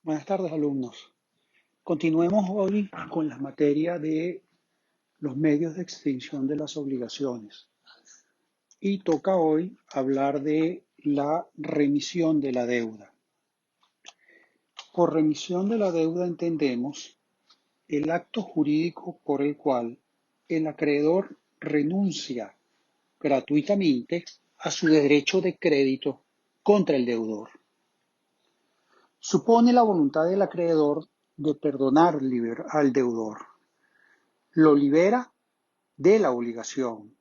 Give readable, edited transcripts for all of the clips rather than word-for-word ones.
Buenas tardes, alumnos. Continuemos hoy con la materia de los medios de extinción de las obligaciones. Y toca hoy hablar de la remisión de la deuda. Por remisión de la deuda entendemos el acto jurídico por el cual el acreedor renuncia gratuitamente a su derecho de crédito contra el deudor. Supone la voluntad del acreedor de perdonar al deudor. Lo libera de la obligación.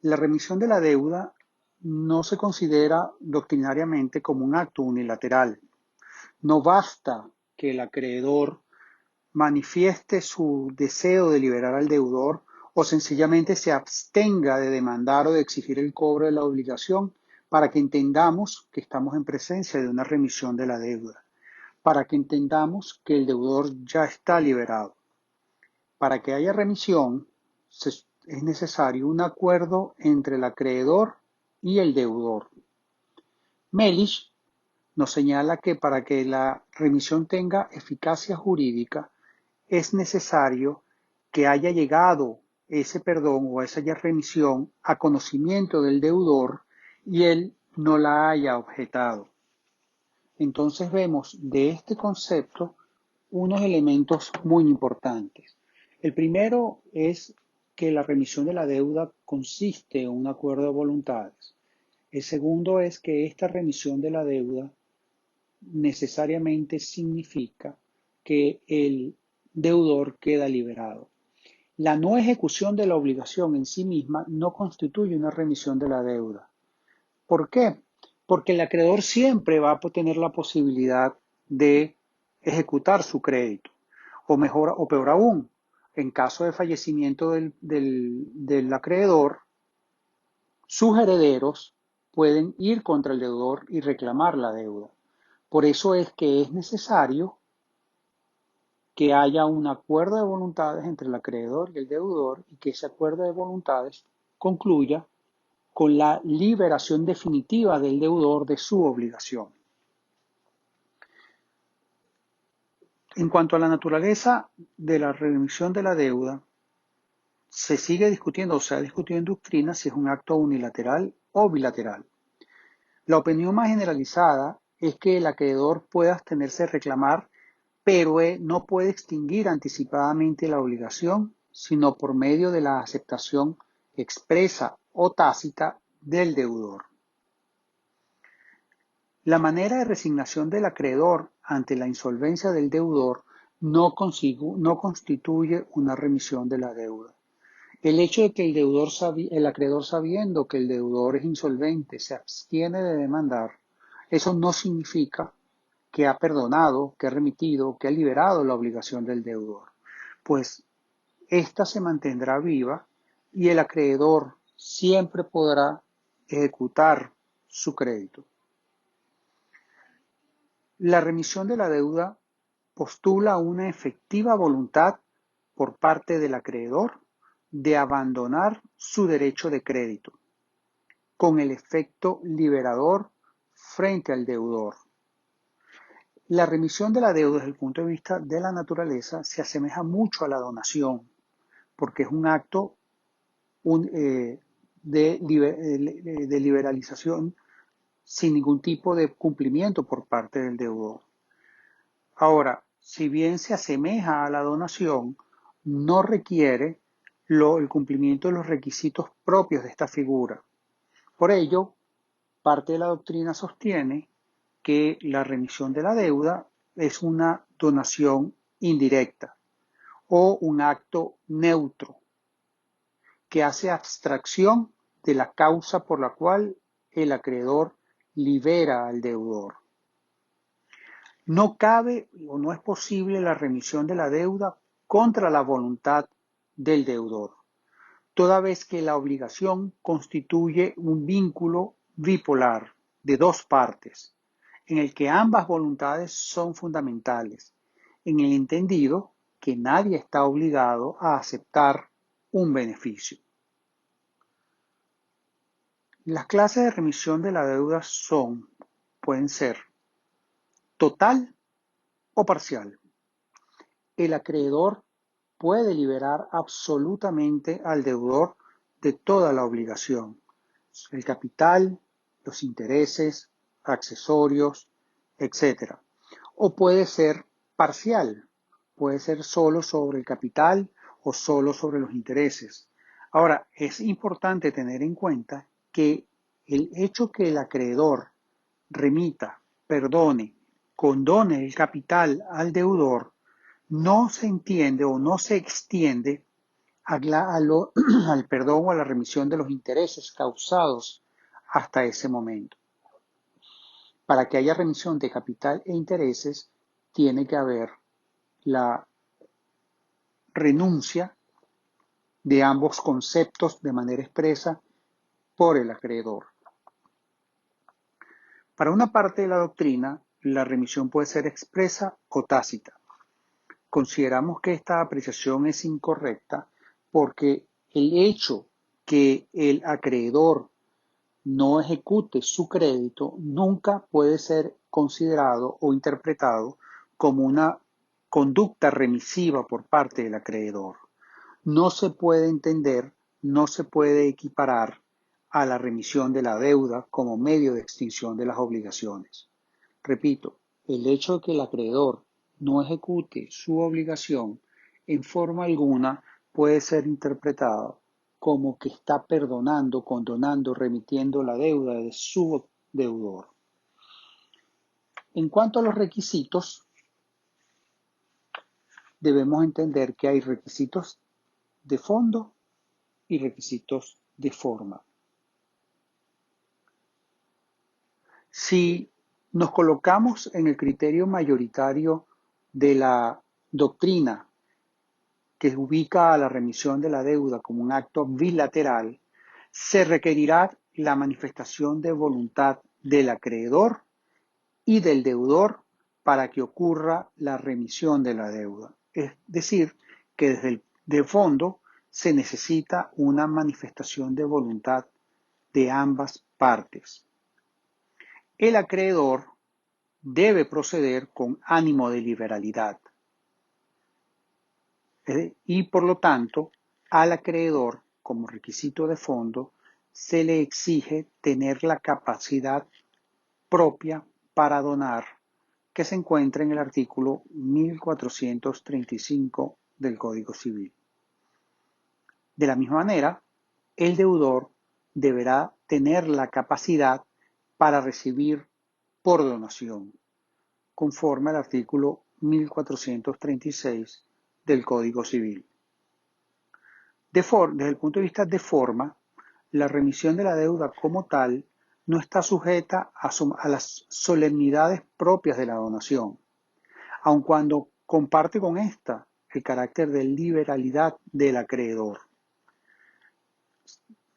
La remisión de la deuda no se considera doctrinariamente como un acto unilateral. No basta que el acreedor manifieste su deseo de liberar al deudor o sencillamente se abstenga de demandar o de exigir el cobro de la obligación para que entendamos que estamos en presencia de una remisión de la deuda, para que entendamos que el deudor ya está liberado. Para que haya remisión, es necesario un acuerdo entre el acreedor y el deudor. Melich nos señala que para que la remisión tenga eficacia jurídica, es necesario que haya llegado ese perdón o esa remisión a conocimiento del deudor y él no la haya objetado. Entonces vemos de este concepto unos elementos muy importantes. El primero es que la remisión de la deuda consiste en un acuerdo de voluntades. El segundo es que esta remisión de la deuda necesariamente significa que el deudor queda liberado. La no ejecución de la obligación en sí misma no constituye una remisión de la deuda. ¿Por qué? Porque el acreedor siempre va a tener la posibilidad de ejecutar su crédito. O mejor, o peor aún, en caso de fallecimiento del acreedor, sus herederos pueden ir contra el deudor y reclamar la deuda. Por eso es que es necesario que haya un acuerdo de voluntades entre el acreedor y el deudor y que ese acuerdo de voluntades concluya con la liberación definitiva del deudor de su obligación. En cuanto a la naturaleza de la remisión de la deuda, se sigue discutiendo o se ha discutido en doctrina si es un acto unilateral o bilateral. La opinión más generalizada es que el acreedor puede abstenerse de reclamar, pero no puede extinguir anticipadamente la obligación, sino por medio de la aceptación expresa o tácita del deudor. La manera de resignación del acreedor ante la insolvencia del deudor no constituye una remisión de la deuda. El hecho de que el acreedor, sabiendo que el deudor es insolvente, se abstiene de demandar, eso no significa que ha perdonado, que ha remitido, que ha liberado la obligación del deudor, pues ésta se mantendrá viva y el acreedor siempre podrá ejecutar su crédito. La remisión de la deuda postula una efectiva voluntad por parte del acreedor de abandonar su derecho de crédito, con el efecto liberador frente al deudor. La remisión de la deuda desde el punto de vista de la naturaleza se asemeja mucho a la donación, porque es un acto de liberalización sin ningún tipo de cumplimiento por parte del deudor. Ahora, si bien se asemeja a la donación, no requiere el cumplimiento de los requisitos propios de esta figura. Por ello, parte de la doctrina sostiene que la remisión de la deuda es una donación indirecta o un acto neutro que hace abstracción de la causa por la cual el acreedor libera al deudor. No cabe o no es posible la remisión de la deuda contra la voluntad del deudor, toda vez que la obligación constituye un vínculo bipolar de dos partes, en el que ambas voluntades son fundamentales, en el entendido que nadie está obligado a aceptar un beneficio. Las clases de remisión de la deuda pueden ser total o parcial. El acreedor puede liberar absolutamente al deudor de toda la obligación, el capital, los intereses, accesorios, etc. O puede ser parcial, puede ser solo sobre el capital o solo sobre los intereses. Ahora, es importante tener en cuenta que el hecho que el acreedor remita, perdone, condone el capital al deudor no se entiende o no se extiende al perdón o a la remisión de los intereses causados hasta ese momento. Para que haya remisión de capital e intereses, tiene que haber la renuncia de ambos conceptos de manera expresa por el acreedor. Para una parte de la doctrina, la remisión puede ser expresa o tácita. Consideramos que esta apreciación es incorrecta porque el hecho que el acreedor no ejecute su crédito nunca puede ser considerado o interpretado como una conducta remisiva por parte del acreedor. No se puede entender, no se puede equiparar a la remisión de la deuda como medio de extinción de las obligaciones. Repito, el hecho de que el acreedor no ejecute su obligación en forma alguna puede ser interpretado como que está perdonando, condonando, remitiendo la deuda de su deudor. En cuanto a los requisitos, debemos entender que hay requisitos de fondo y requisitos de forma. Si nos colocamos en el criterio mayoritario de la doctrina que ubica a la remisión de la deuda como un acto bilateral, se requerirá la manifestación de voluntad del acreedor y del deudor para que ocurra la remisión de la deuda. Es decir, que desde el de fondo se necesita una manifestación de voluntad de ambas partes. El acreedor debe proceder con ánimo de liberalidad y por lo tanto al acreedor como requisito de fondo se le exige tener la capacidad propia para donar que se encuentra en el artículo 1435 del Código Civil. De la misma manera, el deudor deberá tener la capacidad para recibir por donación, conforme al artículo 1436 del Código Civil. Desde el punto de vista de forma, la remisión de la deuda como tal no está sujeta a las solemnidades propias de la donación, aun cuando comparte con esta el carácter de liberalidad del acreedor.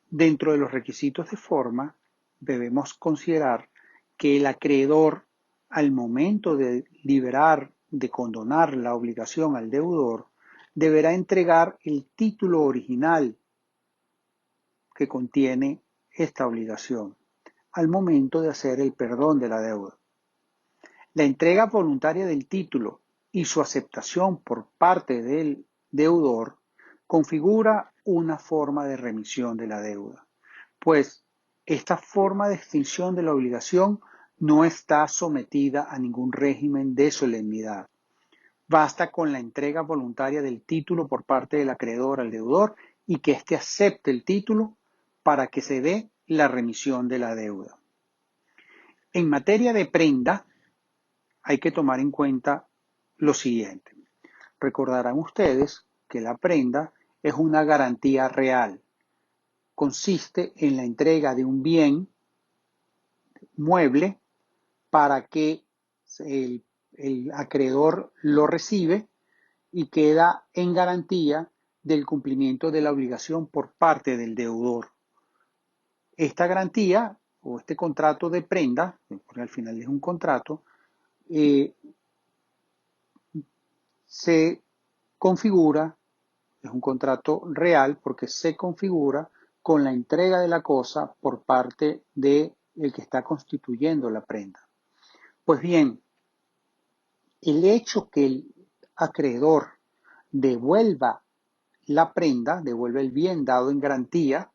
Dentro de los requisitos de forma, debemos considerar que el acreedor, al momento de liberar, de condonar la obligación al deudor, deberá entregar el título original que contiene esta obligación al momento de hacer el perdón de la deuda. La entrega voluntaria del título y su aceptación por parte del deudor configura una forma de remisión de la deuda, pues esta forma de extinción de la obligación no está sometida a ningún régimen de solemnidad. Basta con la entrega voluntaria del título por parte del acreedor al deudor y que éste acepte el título para que se dé la remisión de la deuda. En materia de prenda, hay que tomar en cuenta lo siguiente. Recordarán ustedes que la prenda es una garantía real. Consiste en la entrega de un bien mueble para que el acreedor lo recibe y queda en garantía del cumplimiento de la obligación por parte del deudor. Esta garantía o este contrato de prenda, porque al final es un contrato, se configura, es un contrato real porque se configura con la entrega de la cosa por parte del que está constituyendo la prenda. Pues bien, el hecho que el acreedor devuelva la prenda, devuelve el bien dado en garantía,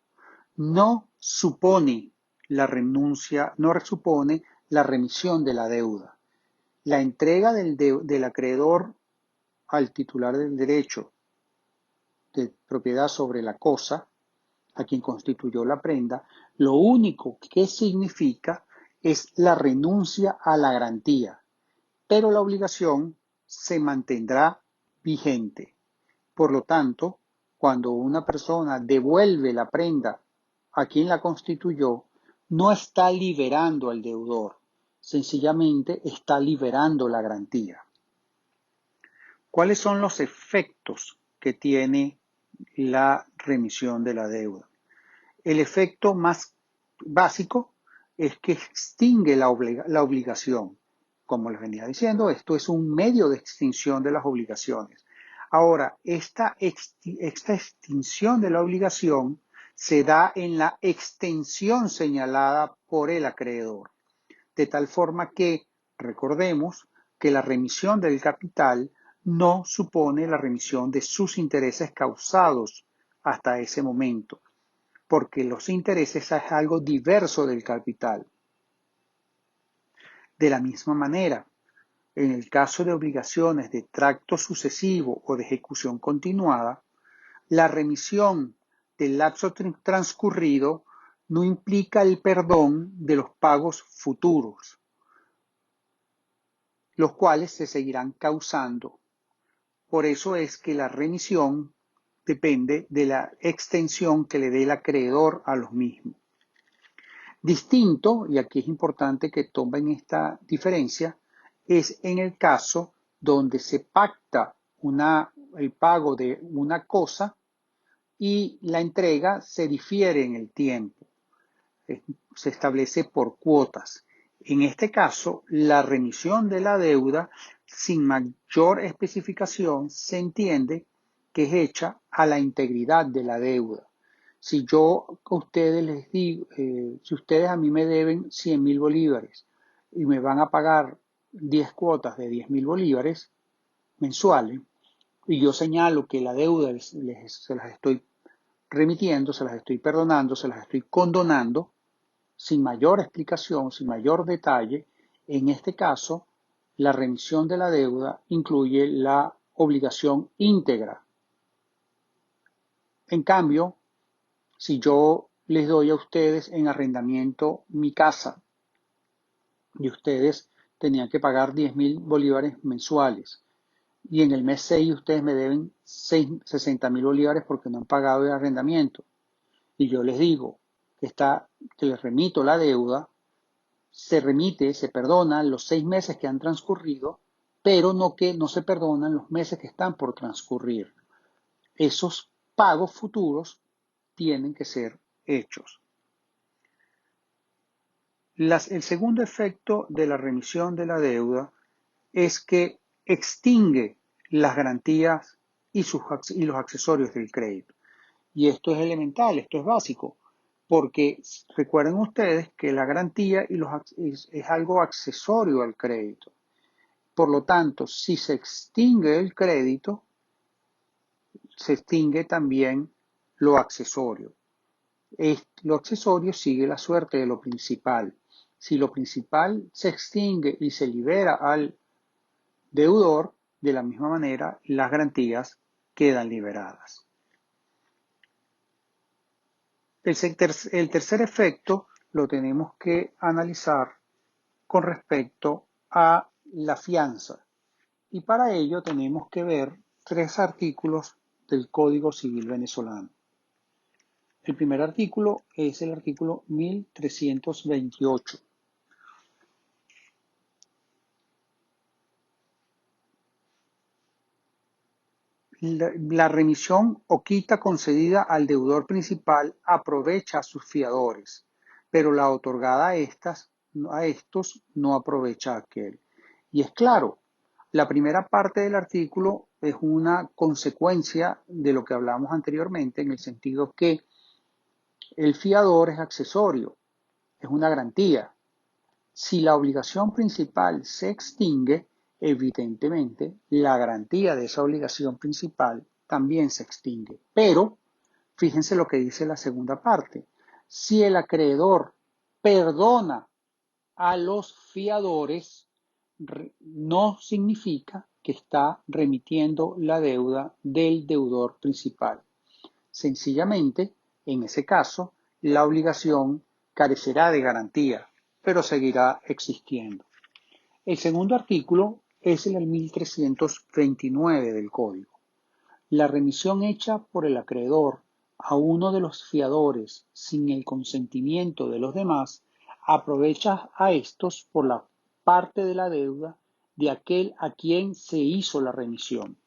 no supone la renuncia, no supone la remisión de la deuda. La entrega del acreedor al titular del derecho de propiedad sobre la cosa, a quien constituyó la prenda, lo único que significa es la renuncia a la garantía, pero la obligación se mantendrá vigente. Por lo tanto, cuando una persona devuelve la prenda a quien la constituyó, no está liberando al deudor, sencillamente está liberando la garantía. ¿Cuáles son los efectos que tiene la remisión de la deuda? El efecto más básico es que extingue la obligación. Como les venía diciendo, esto es un medio de extinción de las obligaciones. Ahora, esta extinción de la obligación se da en la extensión señalada por el acreedor, de tal forma que, recordemos, que la remisión del capital no supone la remisión de sus intereses causados hasta ese momento, porque los intereses es algo diverso del capital. De la misma manera, en el caso de obligaciones de tracto sucesivo o de ejecución continuada, la remisión del lapso transcurrido no implica el perdón de los pagos futuros, los cuales se seguirán causando. Por eso es que la remisión depende de la extensión que le dé el acreedor a los mismos. Distinto, y aquí es importante que tomen esta diferencia, es en el caso donde se pacta el pago de una cosa y la entrega se difiere en el tiempo, se establece por cuotas. En este caso, la remisión de la deuda, sin mayor especificación, se entiende que es hecha a la integridad de la deuda. Si yo a ustedes les digo, si ustedes a mí me deben 100.000 bolívares y me van a pagar 10 cuotas de 10.000 bolívares mensuales, y yo señalo que la deuda se las estoy remitiendo, se las estoy perdonando, se las estoy condonando, sin mayor explicación, sin mayor detalle, en este caso, la remisión de la deuda incluye la obligación íntegra. En cambio, si yo les doy a ustedes en arrendamiento mi casa y ustedes tenían que pagar 10.000 bolívares mensuales y en el mes 6 ustedes me deben 60.000 bolívares porque no han pagado el arrendamiento y yo les digo que les remito la deuda, se perdonan los 6 meses que han transcurrido, pero no se perdonan los meses que están por transcurrir. Esos pagos futuros tienen que ser hechos. El segundo efecto de la remisión de la deuda es que extingue las garantías y los accesorios del crédito. Y esto es elemental, esto es básico, porque recuerden ustedes que la garantía es algo accesorio al crédito. Por lo tanto, si se extingue el crédito, se extingue también lo accesorio. Lo accesorio sigue la suerte de lo principal. Si lo principal se extingue y se libera al deudor, de la misma manera las garantías quedan liberadas. El tercer efecto lo tenemos que analizar con respecto a la fianza. Y para ello tenemos que ver 3 artículos del Código Civil venezolano. El primer artículo es el artículo 1328. La remisión o quita concedida al deudor principal aprovecha a sus fiadores, pero la otorgada a estos no aprovecha a aquel. Y es claro, la primera parte del artículo es una consecuencia de lo que hablamos anteriormente, en el sentido que el fiador es accesorio, es una garantía. Si la obligación principal se extingue, evidentemente la garantía de esa obligación principal también se extingue. Pero fíjense lo que dice la segunda parte. Si el acreedor perdona a los fiadores, no significa que está remitiendo la deuda del deudor principal. Sencillamente, en ese caso, la obligación carecerá de garantía, pero seguirá existiendo. El segundo artículo es el 1329 del Código. La remisión hecha por el acreedor a uno de los fiadores sin el consentimiento de los demás aprovecha a estos por la parte de la deuda de aquel a quien se hizo la remisión.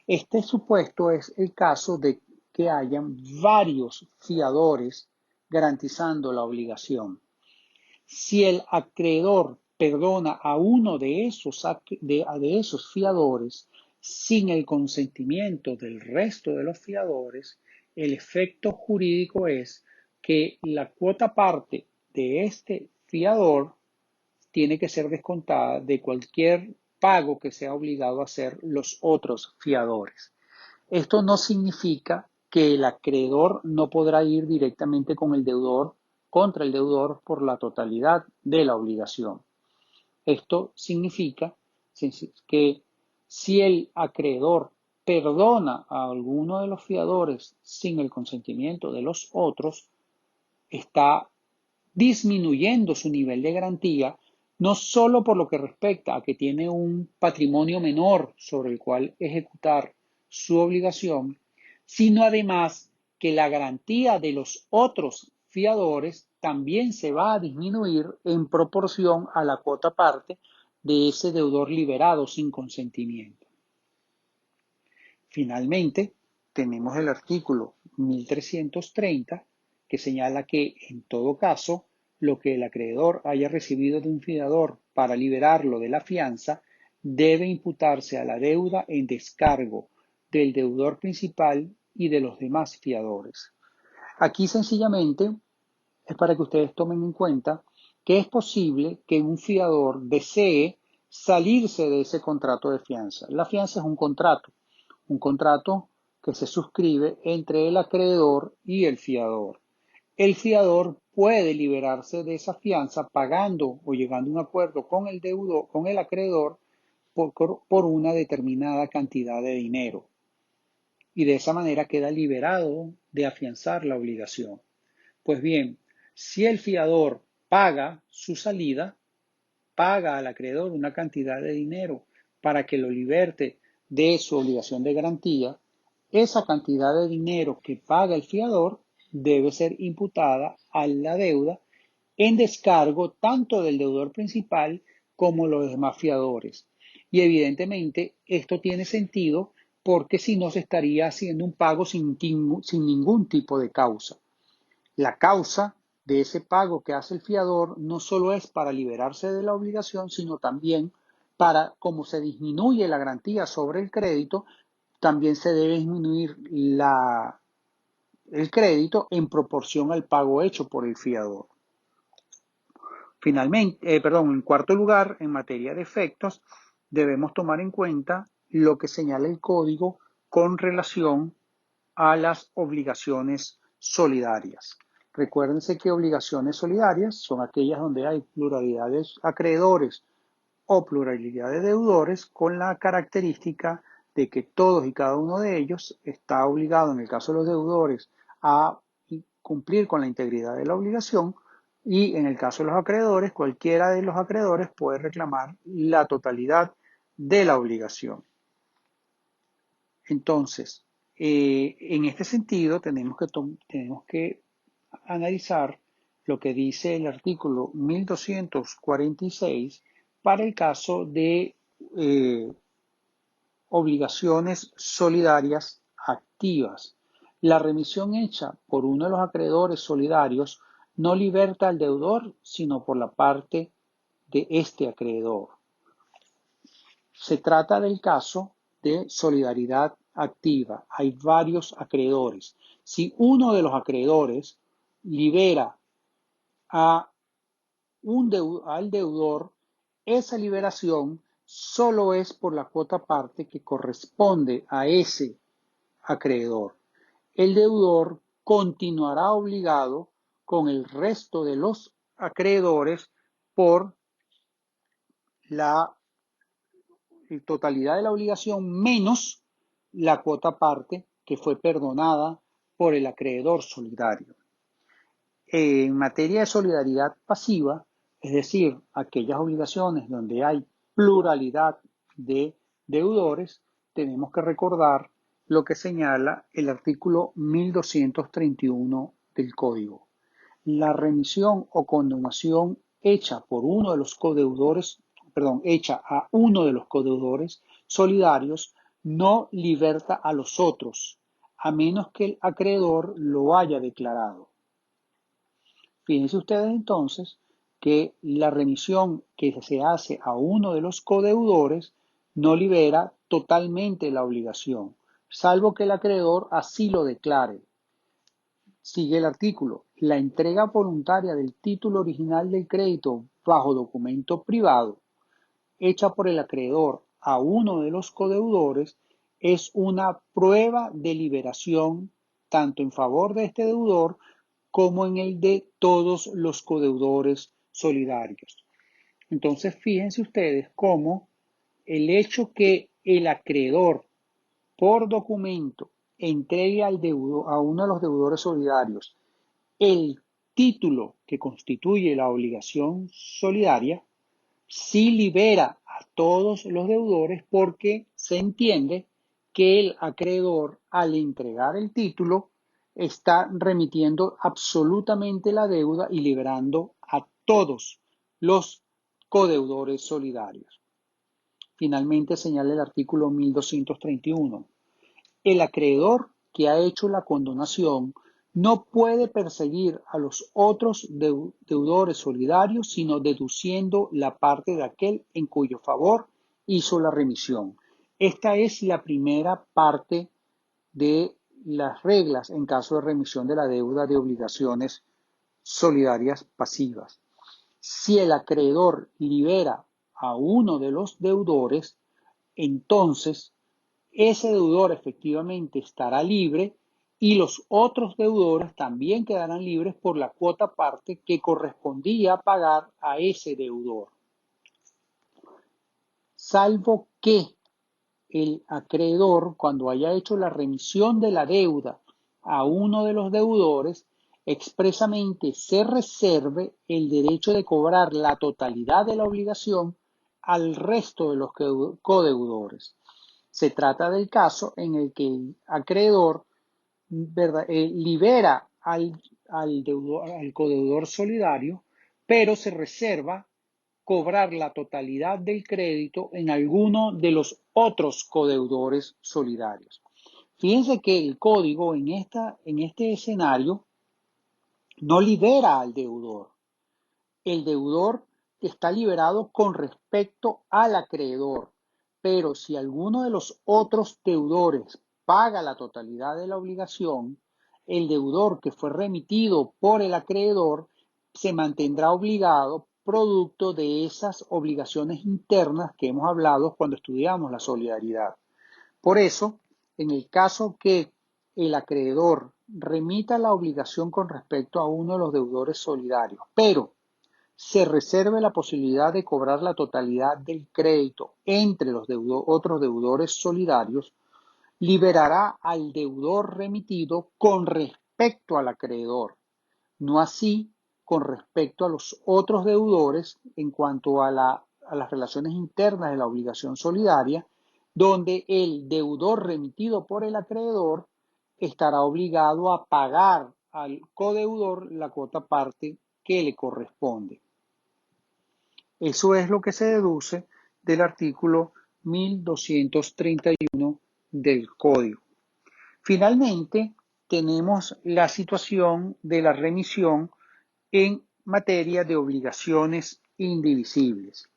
Este supuesto es el caso de que hayan varios fiadores garantizando la obligación. Si el acreedor perdona a uno de esos fiadores sin el consentimiento del resto de los fiadores, el efecto jurídico es que la cuota parte de este fiador tiene que ser descontada de cualquier pago que sea obligado a hacer los otros fiadores. Esto no significa que el acreedor no podrá ir directamente con el deudor contra el deudor por la totalidad de la obligación. Esto significa que si el acreedor perdona a alguno de los fiadores sin el consentimiento de los otros, está disminuyendo su nivel de garantía, no solo por lo que respecta a que tiene un patrimonio menor sobre el cual ejecutar su obligación, sino además que la garantía de los otros fiadores también se va a disminuir en proporción a la cuota parte de ese deudor liberado sin consentimiento. Finalmente, tenemos el artículo 1330 que señala que, en todo caso, lo que el acreedor haya recibido de un fiador para liberarlo de la fianza debe imputarse a la deuda en descargo del deudor principal y de los demás fiadores. Aquí sencillamente es para que ustedes tomen en cuenta que es posible que un fiador desee salirse de ese contrato de fianza. La fianza es un contrato que se suscribe entre el acreedor y el fiador. El fiador puede liberarse de esa fianza pagando o llegando a un acuerdo con el deudor, con el acreedor por una determinada cantidad de dinero. Y de esa manera queda liberado de afianzar la obligación. Pues bien, si el fiador paga su salida, paga al acreedor una cantidad de dinero para que lo liberte de su obligación de garantía, esa cantidad de dinero que paga el fiador debe ser imputada a la deuda en descargo tanto del deudor principal como los demás fiadores. Y evidentemente esto tiene sentido porque si no se estaría haciendo un pago sin ningún tipo de causa. La causa de ese pago que hace el fiador no solo es para liberarse de la obligación, sino también para, como se disminuye la garantía sobre el crédito, también se debe disminuir el crédito en proporción al pago hecho por el fiador. Finalmente, en cuarto lugar, en materia de efectos, debemos tomar en cuenta lo que señala el código con relación a las obligaciones solidarias. Recuérdense que obligaciones solidarias son aquellas donde hay pluralidad de acreedores o pluralidad de deudores con la característica de que todos y cada uno de ellos está obligado, en el caso de los deudores, a cumplir con la integridad de la obligación y en el caso de los acreedores, cualquiera de los acreedores puede reclamar la totalidad de la obligación. Entonces, en este sentido, tenemos que analizar lo que dice el artículo 1246 para el caso de obligaciones solidarias activas. La remisión hecha por uno de los acreedores solidarios no liberta al deudor, sino por la parte de este acreedor. Se trata del caso de solidaridad activa. Hay varios acreedores. Si uno de los acreedores libera al deudor, esa liberación solo es por la cuota parte que corresponde a ese acreedor. El deudor continuará obligado con el resto de los acreedores por la totalidad de la obligación menos la cuota parte que fue perdonada por el acreedor solidario. En materia de solidaridad pasiva, es decir, aquellas obligaciones donde hay pluralidad de deudores, tenemos que recordar lo que señala el artículo 1231 del Código. La remisión o condonación hecha por uno de los codeudores, hecha a uno de los codeudores solidarios no liberta a los otros, a menos que el acreedor lo haya declarado. Fíjense ustedes entonces que la remisión que se hace a uno de los codeudores no libera totalmente la obligación, salvo que el acreedor así lo declare. Sigue el artículo. La entrega voluntaria del título original del crédito bajo documento privado, hecha por el acreedor a uno de los codeudores, es una prueba de liberación tanto en favor de este deudor como en el de todos los codeudores solidarios. Entonces, fíjense ustedes cómo el hecho que el acreedor por documento entregue a uno de los deudores solidarios el título que constituye la obligación solidaria, sí libera a todos los deudores porque se entiende que el acreedor, al entregar el título, está remitiendo absolutamente la deuda y liberando a todos los codeudores solidarios. Finalmente señala el artículo 1231. El acreedor que ha hecho la condonación no puede perseguir a los otros deudores solidarios, sino deduciendo la parte de aquel en cuyo favor hizo la remisión. Esta es la primera parte de las reglas en caso de remisión de la deuda de obligaciones solidarias pasivas. Si el acreedor libera a uno de los deudores, entonces ese deudor efectivamente estará libre y los otros deudores también quedarán libres por la cuota parte que correspondía pagar a ese deudor. Salvo que el acreedor, cuando haya hecho la remisión de la deuda a uno de los deudores, expresamente se reserve el derecho de cobrar la totalidad de la obligación al resto de los codeudores. Se trata del caso en el que el acreedor libera al codeudor solidario, pero se reserva cobrar la totalidad del crédito en alguno de los otros codeudores solidarios. Fíjense que el código en este escenario no libera al deudor. El deudor está liberado con respecto al acreedor, pero si alguno de los otros deudores paga la totalidad de la obligación, el deudor que fue remitido por el acreedor se mantendrá obligado producto de esas obligaciones internas que hemos hablado cuando estudiamos la solidaridad. Por eso, en el caso que el acreedor remita la obligación con respecto a uno de los deudores solidarios, pero se reserve la posibilidad de cobrar la totalidad del crédito entre los otros deudores solidarios, liberará al deudor remitido con respecto al acreedor, no así con respecto a los otros deudores en cuanto a las relaciones internas de la obligación solidaria, donde el deudor remitido por el acreedor estará obligado a pagar al codeudor la cuota parte que le corresponde. Eso es lo que se deduce del artículo 1231 del Código. Finalmente, tenemos la situación de la remisión en materia de obligaciones indivisibles.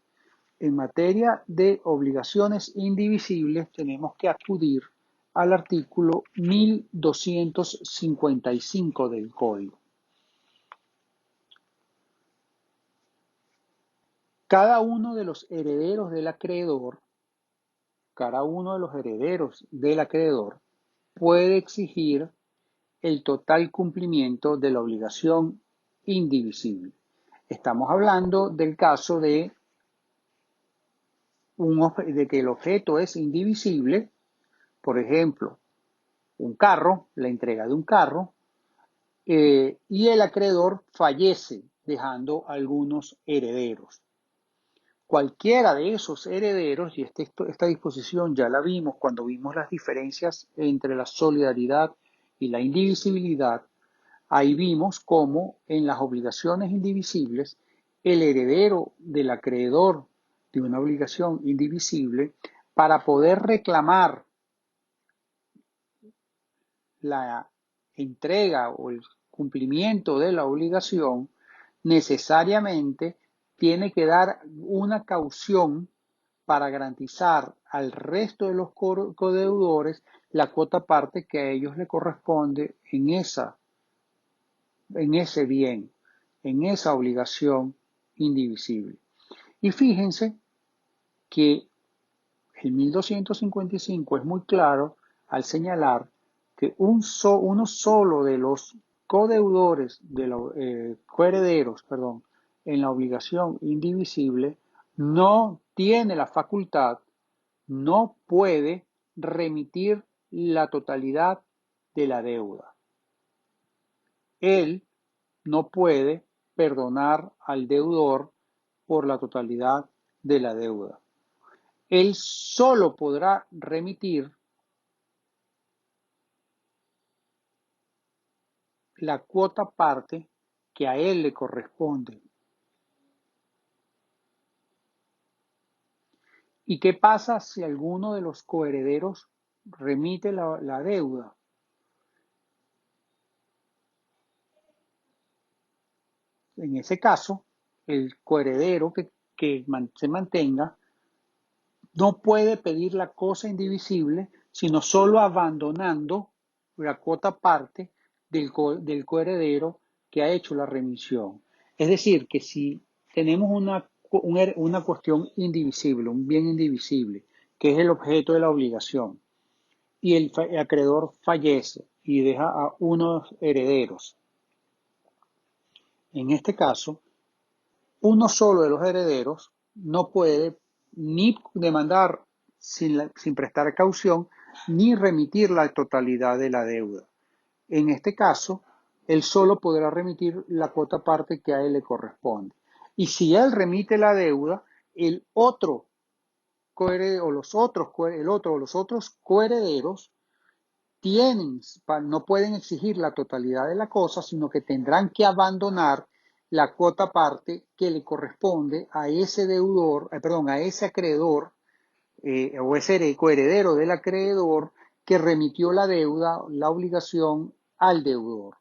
En materia de obligaciones indivisibles tenemos que acudir al artículo 1255 del Código. Cada uno de los herederos del acreedor, cada uno de los herederos del acreedor puede exigir el total cumplimiento de la obligación indivisible. Estamos hablando del caso de que el objeto es indivisible, por ejemplo, un carro, la entrega de un carro, y el acreedor fallece dejando algunos herederos. Cualquiera de esos herederos, y esta disposición ya la vimos cuando vimos las diferencias entre la solidaridad y la indivisibilidad, ahí vimos cómo en las obligaciones indivisibles el heredero del acreedor de una obligación indivisible, para poder reclamar la entrega o el cumplimiento de la obligación, necesariamente tiene que dar una caución para garantizar al resto de los codeudores la cuota parte que a ellos le corresponde en ese bien, en esa obligación indivisible. Y fíjense que el 1255 es muy claro al señalar que uno solo de los codeudores, de los coherederos, perdón, en la obligación indivisible, no tiene la facultad, no puede remitir la totalidad de la deuda. Él no puede perdonar al deudor por la totalidad de la deuda. Él solo podrá remitir la cuota parte que a él le corresponde. ¿Y qué pasa si alguno de los coherederos remite la deuda? En ese caso, el coheredero que se mantenga no puede pedir la cosa indivisible, sino solo abandonando la cuota parte del coheredero que ha hecho la remisión. Es decir, que si tenemos una cuestión indivisible, un bien indivisible, que es el objeto de la obligación, y el acreedor fallece y deja a unos herederos, en este caso, uno solo de los herederos no puede ni demandar sin prestar caución, ni remitir la totalidad de la deuda. En este caso, él solo podrá remitir la cuota parte que a él le corresponde. Y si él remite la deuda, el otro coheredero, o los otros coherederos no pueden exigir la totalidad de la cosa, sino que tendrán que abandonar la cuota parte que le corresponde a ese deudor, a ese acreedor, o ese coheredero del acreedor que remitió la deuda, la obligación al deudor.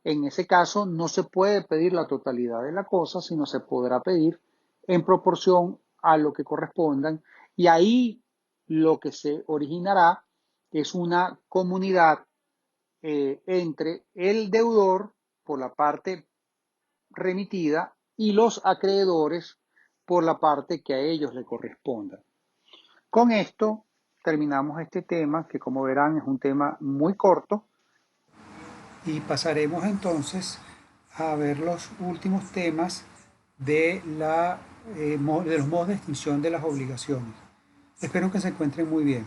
En ese caso no se puede pedir la totalidad de la cosa, sino se podrá pedir en proporción a lo que correspondan, y ahí lo que se originará es una comunidad entre el deudor por la parte remitida y los acreedores por la parte que a ellos le corresponda. Con esto terminamos este tema, que como verán es un tema muy corto, y pasaremos entonces a ver los últimos temas de los modos de extinción de las obligaciones. Espero que se encuentren muy bien.